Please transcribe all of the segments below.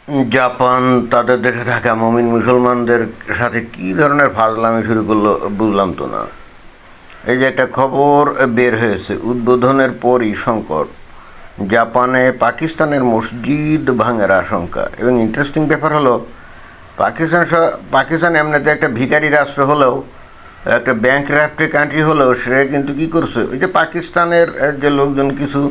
Japan তাদের দেশে থাকা মুমিন মুসলমানদের সাথে কী ধরনের ফাজলামি শুরু করলো বুঝলাম তো না। এই যে একটা খবর বের হয়েছে, উদ্বোধনের পরই সংকট, জাপানে পাকিস্তানের মসজিদ ভাঙার আশঙ্কা। এবং ইন্টারেস্টিং ব্যাপার হলো, পাকিস্তান এমনিতে একটা ভিখারি রাষ্ট্র হলেও, একটা ব্যাংক রাফ্টে কান্ট্রি হলেও, সে কিন্তু কী করছে, ওই যে পাকিস্তানের যে লোকজন কিছু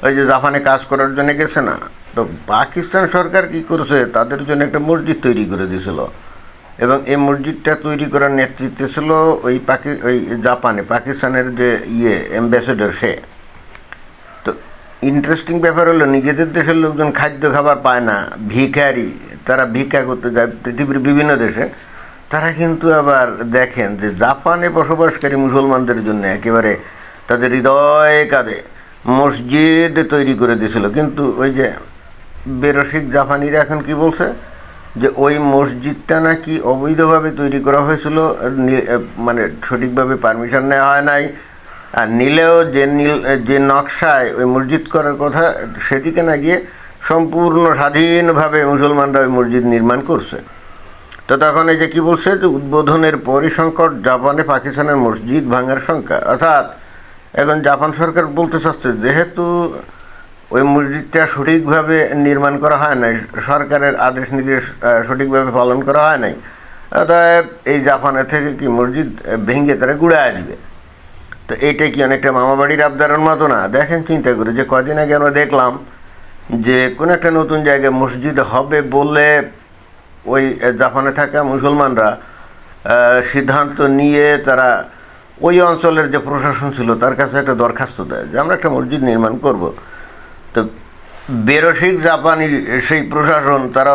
ওই যে জাপানে কাজ করার জন্য গেছে না, তো পাকিস্তান সরকার কি করছে, তাদের জন্য একটা মসজিদ তৈরি করে দিয়েছিল। এবং এই মসজিদটা তৈরি করার নেতৃত্বে ছিল ওই জাপানে পাকিস্তানের যে অ্যাম্বাসেডর সে। তো ইন্টারেস্টিং ব্যাপার হলো, নিজেদের দেশের লোকজন খাদ্য খাবার পায় না, ভিখারি, তারা ভিক্ষা করতে যায় পৃথিবীর বিভিন্ন দেশে। তারা কিন্তু আবার দেখেন যে জাপানে বসবাসকারী মুসলমানদের জন্য একেবারে তাদের হৃদয় কাঁধে মসজিদ তৈরি করে দিয়েছিল। কিন্তু ওই যে বেরসিক জাপানিরা এখন কি বলছে, যে ওই মসজিদটা নাকি অবৈধভাবে তৈরি করা হয়েছিল, মানে সঠিকভাবে পারমিশন নেওয়া হয় নাই। আর নিলেও যে নকশায় ওই মসজিদ করার কথা, সেদিকে না গিয়ে সম্পূর্ণ স্বাধীনভাবে মুসলমানরা ওই মসজিদ নির্মাণ করছে। তো তখন এই যে কী বলছে, যে উদ্বোধনের পরই সংকট, জাপানে পাকিস্তানের মসজিদ ভাঙার শঙ্কা। অর্থাৎ এখন জাপান সরকার বলতে চাচ্ছে, যেহেতু ওই মসজিদটা সঠিকভাবে নির্মাণ করা হয় নাই, সরকারের আদেশ নির্দেশ সঠিকভাবে পালন করা হয় নাই, অতএব এই জাপানে থেকে কি মসজিদ ভেঙে তারা গুড়ায় দিবে। তো এইটা কি অনেকটা মামাবাড়ির আবদারের মতো না? দেখেন, চিন্তা করে যে কদিন আগে আমরা দেখলাম যে কোনো একটা নতুন জায়গায় মসজিদ হবে বলে ওই জাপানে থাকা মুসলমানরা সিদ্ধান্ত নিয়ে তারা ওই অঞ্চলের যে প্রশাসন ছিল তার কাছে একটা দরখাস্ত দেয় যে আমরা একটা মসজিদ নির্মাণ করব। তো বেরসিক জাপানি সেই প্রশাসন তারা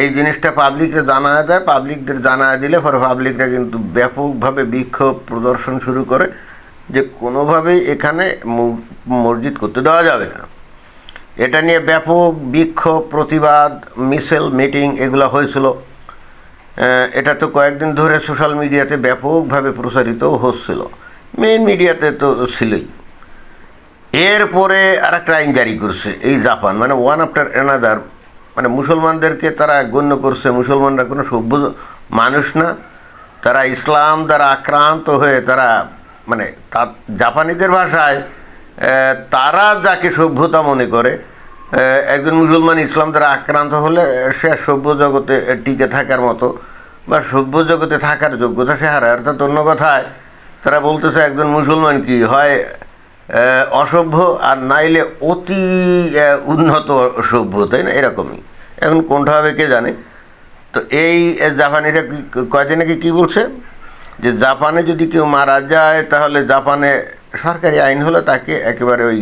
এই জিনিসটা পাবলিককে জানায় দেয়, পাবলিকদের জানায় দিলে পরে পাবলিকরা কিন্তু ব্যাপকভাবে বিক্ষোভ প্রদর্শন শুরু করে যে কোনোভাবেই এখানে মসজিদ করতে দেওয়া যাবে না। এটা নিয়ে ব্যাপক বিক্ষোভ, প্রতিবাদ, মিছিল, মিটিং এগুলো হয়েছিল। এটা তো কয়েকদিন ধরে সোশ্যাল মিডিয়াতে ব্যাপকভাবে প্রচারিত হচ্ছিল, মেইন মিডিয়াতে তো ছিলই। এরপরে আর একটা আইন জারি করছে এই জাপান, মানে ওয়ান আফটার অ্যানাদার, মানে মুসলমানদেরকে তারা গণ্য করছে মুসলমানরা কোনো সভ্য মানুষ না, তারা ইসলাম দ্বারা আক্রান্ত হয়ে তারা, মানে জাপানিদের ভাষায় তারা যাকে সভ্যতা মনে করে, একজন মুসলমান ইসলাম দ্বারা আক্রান্ত হলে সে সভ্য জগতে টিকে থাকার মতো বা সভ্য জগতে থাকার যোগ্যতা সে হারায়। অর্থাৎ অন্য কথায় তারা বলতেছে একজন মুসলমান কি হয়, অসভ্য আর নাইলে অতি উন্নত সভ্য, তাই না? এরকমই। এখন কোনটা হবে কে জানে। তো এই জাপানিরা কয়দিন আগে কী বলছে, যে জাপানে যদি কেউ মারা যায় তাহলে জাপানে সরকারি আইন হলো তাকে একেবারে ওই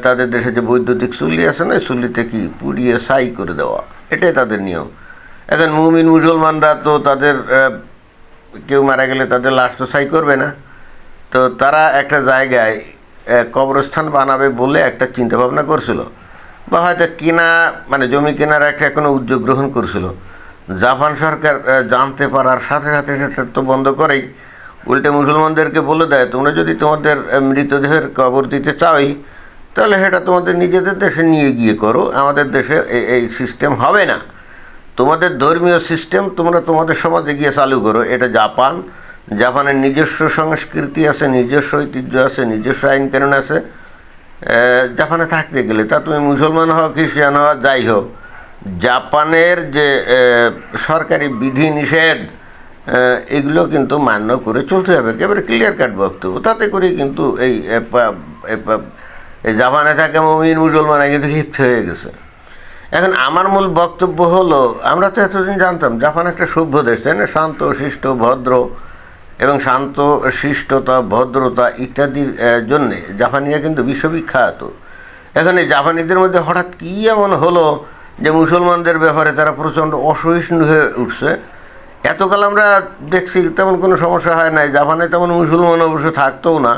তাদের দেশে যে বৈদ্যুতিক চুল্লি আছে না, চুল্লিতে কি পুড়িয়ে ছাই করে দেওয়া, এটাই তাদের নিয়ম। এখন মুমিন মুসলমানরা তো তাদের কেউ মারা গেলে তাদের লাশ তো ছাই করবে না। তো তারা একটা জায়গায় কবরস্থান বানাবে বলে একটা চিন্তাভাবনা করছিল, বা হয়তো কেনা, মানে জমি কেনার একটা কোনো উদ্যোগ গ্রহণ করছিল। জাপান সরকার জানতে পারার সাথে সাথে সেটা তো বন্ধ করেই, উল্টে মুসলমানদেরকে বলে দেয়, তোমরা যদি তোমাদের মৃতদেহের কবর দিতে চাওই তাহলে সেটা তোমাদের নিজেদের দেশে নিয়ে গিয়ে করো, আমাদের দেশে এই সিস্টেম হবে না। তোমাদের ধর্মীয় সিস্টেম তোমরা তোমাদের সমাজে গিয়ে চালু করো। এটা জাপানের নিজস্ব সংস্কৃতি আছে, নিজস্ব ঐতিহ্য আছে, নিজস্ব আইন কানুন আছে। জাপানে থাকতে গেলে তা তুমি মুসলমান হও, খ্রিস্টান হও, যাই হোক, জাপানের যে সরকারি বিধি নিষেধ এগুলো কিন্তু মান্য করে চলতে হবে, একেবারে ক্লিয়ার কাট বক্তব্য। তাতে করেই কিন্তু এই জাপানে থাকা মুমিন মুসলমানরা কিন্তু ক্ষিপ্ত হয়ে গেছে। এখন আমার মূল বক্তব্য হলো, আমরা তো এতদিন জানতাম জাপান একটা সভ্য দেশ, তাই না? শান্ত, শিষ্ট, ভদ্র, এবং শান্ত, শিষ্টতা, ভদ্রতা ইত্যাদির জন্যে জাপানিরা কিন্তু বিশ্ববিখ্যাত। এখন এই জাপানিদের মধ্যে হঠাৎ কী এমন হলো যে মুসলমানদের ব্যাপারে তারা প্রচণ্ড অসহিষ্ণু হয়ে উঠছে। এতকাল আমরা দেখছি তেমন কোনো সমস্যা হয় নাই, জাপানে তেমন মুসলমান অবশ্য থাকতেও না।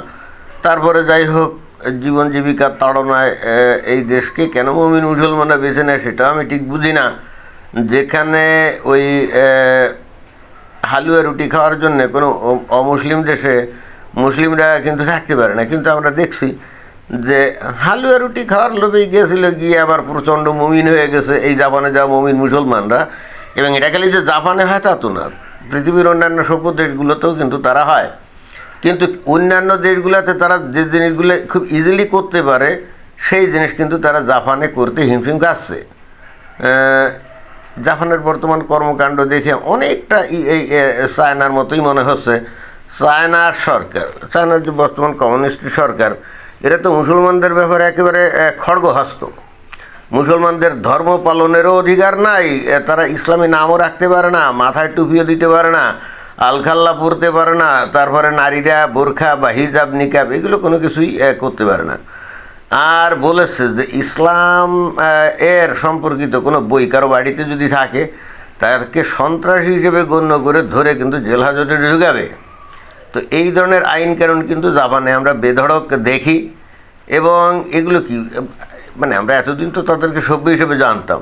তারপরে যাই হোক, জীবন জীবিকার তাড়নায় এই দেশকে কেন মুমিন মুসলমানরা বেছে নেয় সেটা আমি ঠিক বুঝি না। যেখানে ওই হালুয়া রুটি খাওয়ার জন্য কোনো অমুসলিম দেশে মুসলিমরা কিন্তু থাকতে পারে না, কিন্তু আমরা দেখছি যে হালুয়া রুটি খাওয়ার লোভেই গিয়েছিল, গিয়ে আবার প্রচণ্ড মুমিন হয়ে গেছে এই জাপানে যাওয়া মুমিন মুসলমানরা। এবং এটা খালি যে জাপানে হয় তা তো না, পৃথিবীর অন্যান্য সভ্য দেশগুলোতেও কিন্তু তারা হয়। কিন্তু অন্যান্য দেশগুলোতে তারা যে জিনিসগুলো খুব ইজিলি করতে পারে সেই জিনিস কিন্তু তারা জাপানে করতে হিমশিম খাচ্ছে। জাপানের বর্তমান কর্মকাণ্ড দেখে অনেকটা এই চায়নার মতোই মনে হচ্ছে। চায়নার সরকার, চায়নার যে বর্তমান কমিউনিস্ট সরকার, এরা তো মুসলমানদের ব্যাপারে একেবারে খড়গহস্ত। মুসলমানদের ধর্ম পালনেরও অধিকার নাই, তারা ইসলামী নামও রাখতে পারে না, মাথায় টুপিও দিতে পারে না, আলখাল্লা পরতে পারে না, তারপরে নারীরা বোরখা বা হিজাব নিকাব এগুলো কোনো কিছুই করতে পারে না। আর বলেছে যে ইসলাম এর সম্পর্কিত কোনো বই কারো বাড়িতে যদি থাকে তাকে সন্ত্রাসী হিসেবে গণ্য করে ধরে কিন্তু জেল হাজতে ঢুকাবে। তো এই ধরনের আইন কানুন কিন্তু জাপানে আমরা বেধড়ক দেখি। এবং এগুলো কি মানে আমরা এতদিন তো তাদেরকে সভ্য হিসেবে জানতাম।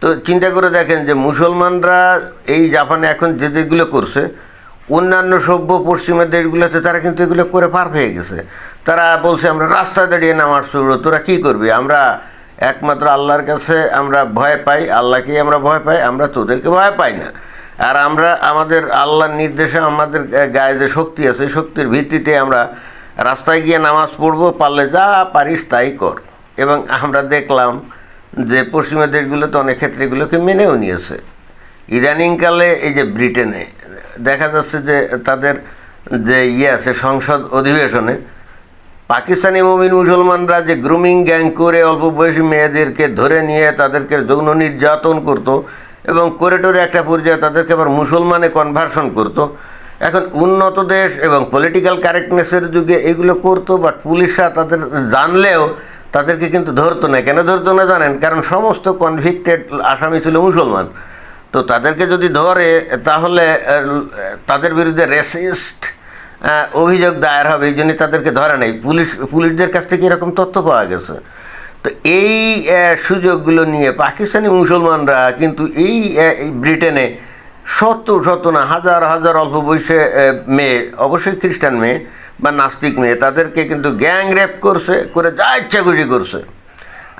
তো চিন্তা করে দেখেন যে মুসলমানরা এই জাপানে এখন যে যেগুলো করছে, অন্যান্য সভ্য পশ্চিমের দেশগুলোতে তারা কিন্তু এগুলো করে পার পেয়ে গেছে। তারা বলছে আমরা রাস্তায় দাঁড়িয়ে নামাজ পড়ব, তোরা কী করবি, আমরা একমাত্র আল্লাহর কাছে আমরা ভয় পাই, আল্লাহকেই আমরা ভয় পাই, আমরা তোদেরকে ভয় পাই না। আর আমরা আমাদের আল্লাহর নির্দেশে আমাদের গায়ে যে শক্তি আছে সেই শক্তির ভিত্তিতে আমরা রাস্তায় গিয়ে নামাজ পড়বো, পারলে যা পারিস তাই কর। এবং আমরা দেখলাম যে পশ্চিমের দেশগুলোতে অনেক ক্ষেত্রে এগুলোকে মেনেও নিয়েছে। ইদানিংকালে এই যে ব্রিটেনে দেখা যাচ্ছে যে তাদের যে আছে সংসদ অধিবেশনে পাকিস্তানি মুমিন মুসলমানরা যে গ্রুমিং গ্যাং করে অল্প বয়সী মেয়েদেরকে ধরে নিয়ে তাদেরকে যৌন নির্যাতন করত এবং করে টোরে একটা পর্যায়ে তাদেরকে আবার মুসলমানে কনভার্সন করত। এখন উন্নত দেশ এবং পলিটিক্যাল কারেক্টনেসের যুগে এগুলো করতো, বাট পুলিশরা তাদের জানলেও তাদেরকে কিন্তু ধরতো না। কেন ধরতো না জানেন? কারণ সমস্ত কনভিক্টেড আসামি ছিল মুসলমান। তো তাদেরকে যদি ধরে তাহলে তাদের বিরুদ্ধে রেসিস্ট অভিযোগ দায়ের হবে, এই জন্যই তাদেরকে ধরে নেই। পুলিশদের কাছ থেকে এরকম তথ্য পাওয়া গেছে। তো এই সুযোগগুলো নিয়ে পাকিস্তানি মুসলমানরা কিন্তু এই ব্রিটেনে শত না হাজার হাজার অল্প বয়সে মেয়ে, অবশ্যই খ্রিস্টান মেয়ে বা নাস্তিক মেয়ে, তাদেরকে কিন্তু গ্যাং রেপ করছে, করে যা ইচ্ছা খুশি করছে।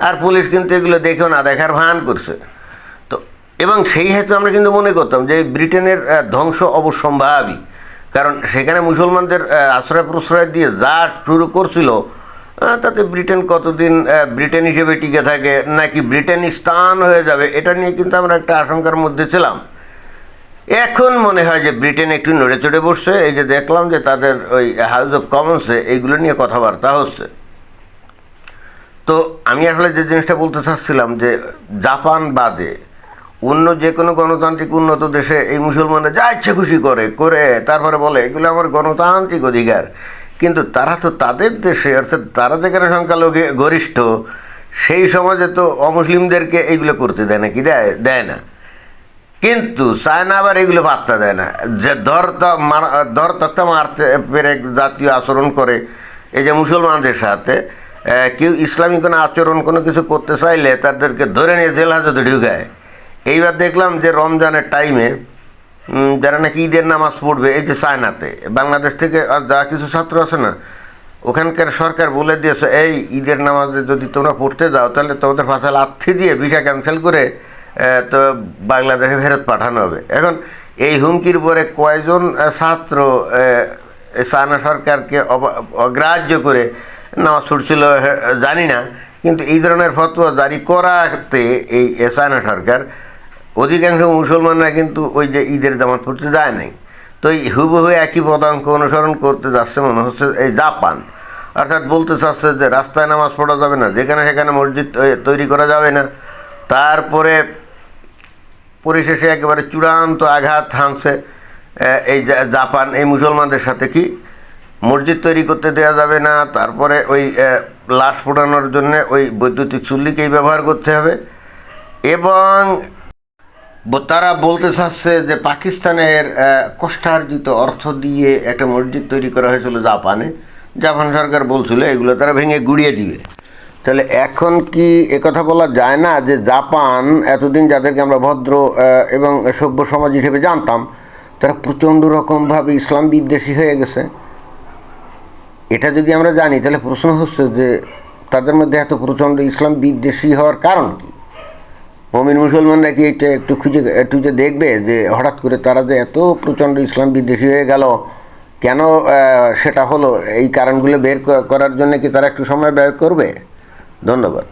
আর পুলিশ কিন্তু এগুলো দেখেও না দেখার ভান করছে। তো এবং সেই হেতু আমরা কিন্তু মনে করতাম যে ব্রিটেনের ধ্বংস অবশ্যম্ভাবী, কারণ সেখানে মুসলমানদের আশ্রয় প্রশ্রয় দিয়ে যা শুরু করছিল তাতে ব্রিটেন কতদিন ব্রিটেন হিসেবে টিকে থাকে নাকি ব্রিটেনিস্তান হয়ে যাবে, এটা নিয়ে কিন্তু আমরা একটা আশঙ্কার মধ্যে ছিলাম। এখন মনে হয় যে ব্রিটেন একটু নড়ে চড়ে বসছে। এই যে দেখলাম যে তাদের ওই হাউস অফ কমন্সে এইগুলো নিয়ে কথাবার্তা হচ্ছে। তো আমি আসলে যে জিনিসটা বলতে চাচ্ছিলাম যে জাপান বাদে অন্য যে কোনো গণতান্ত্রিক উন্নত দেশে এই মুসলমানরা যা ইচ্ছে খুশি করে তারপরে বলে এগুলো আমার গণতান্ত্রিক অধিকার। কিন্তু তারা তো তাদের দেশে, অর্থাৎ তারা যেখানে সংখ্যালঘু গরিষ্ঠ সেই সমাজে তো অমুসলিমদেরকে এইগুলো করতে দেয় না, কি দেয় না। কিন্তু চায়না আবার এগুলো পাত্তা দেয় না, যে দর তক্তা মারতে পেরে জাতীয় আচরণ করে। এই যে মুসলমানদের সাথে কেউ ইসলামী কোনো আচরণ কোনো কিছু করতে চাইলে তাদেরকে ধরে নিয়ে জেল হাজতে ঢুকায়। এইবার দেখলাম যে রমজানের টাইমে যারা নাকি ঈদের নামাজ পড়বে, এই যে চায়নাতে বাংলাদেশ থেকে যা কিছু ছাত্র আছে না, ওখানকার সরকার বলে দিয়েছে এই ঈদের নামাজে যদি তোমরা পড়তে যাও তাহলে তোমাদের ফাঁসাল আর্থি দিয়ে ভিসা ক্যান্সেল করে তো বাংলাদেশে ফেরত পাঠানো হবে। এখন এই হুমকির পরে কয়জন ছাত্র চায়না সরকারকে অগ্রাহ্য করে নামাজ পড়ছিল জানি না, কিন্তু এই ধরনের ফতোয়া জারি করাতে এই চায়না সরকার অধিকাংশ মুসলমানরা কিন্তু ওই যে ঈদের জামাত পড়তে যায় নাই। তো এই হুবহু একই পদাঙ্ক অনুসরণ করতে যাচ্ছে মনে হচ্ছে এই জাপান। অর্থাৎ বলতে চাচ্ছে যে রাস্তায় নামাজ পড়া যাবে না, যেখানে সেখানে মসজিদ তৈরি করা যাবে না। তারপরে পরিশেষে একেবারে চূড়ান্ত আঘাত হানছে এই জাপান এই মুসলমানদের সাথে, কি মসজিদ তৈরি করতে দেওয়া যাবে না, তারপরে ওই লাশ ফোটানোর জন্য ওই বৈদ্যুতিক চুল্লিকেই ব্যবহার করতে হবে। এবং তারা বলতে চাচ্ছে যে পাকিস্তানের কষ্টার্জিত অর্থ দিয়ে একটা মসজিদ তৈরি করা হয়েছিল জাপানে, জাপান সরকার বলছিল এগুলো তারা ভেঙে গুড়িয়ে দিবে। তাহলে এখন কি একথা বলা যায় না যে জাপান এতদিন যাদেরকে আমরা ভদ্র এবং সভ্য সমাজ হিসেবে জানতাম তারা প্রচণ্ড রকমভাবে ইসলাম বিদ্বেষী হয়ে গেছে? এটা যদি আমরা জানি তাহলে প্রশ্ন হচ্ছে যে তাদের মধ্যে এত প্রচণ্ড ইসলাম বিদ্বেষী হওয়ার কারণ কি? মুমিন মুসলমানরা কি এটা একটু যে দেখবে যে হঠাৎ করে তারা যে এত প্রচণ্ড ইসলাম বিদ্বেষী হয়ে গেল কেন সেটা হলো, এই কারণগুলো বের করার জন্য কি তারা একটু সময় ব্যয় করবে? ধন্যবাদ।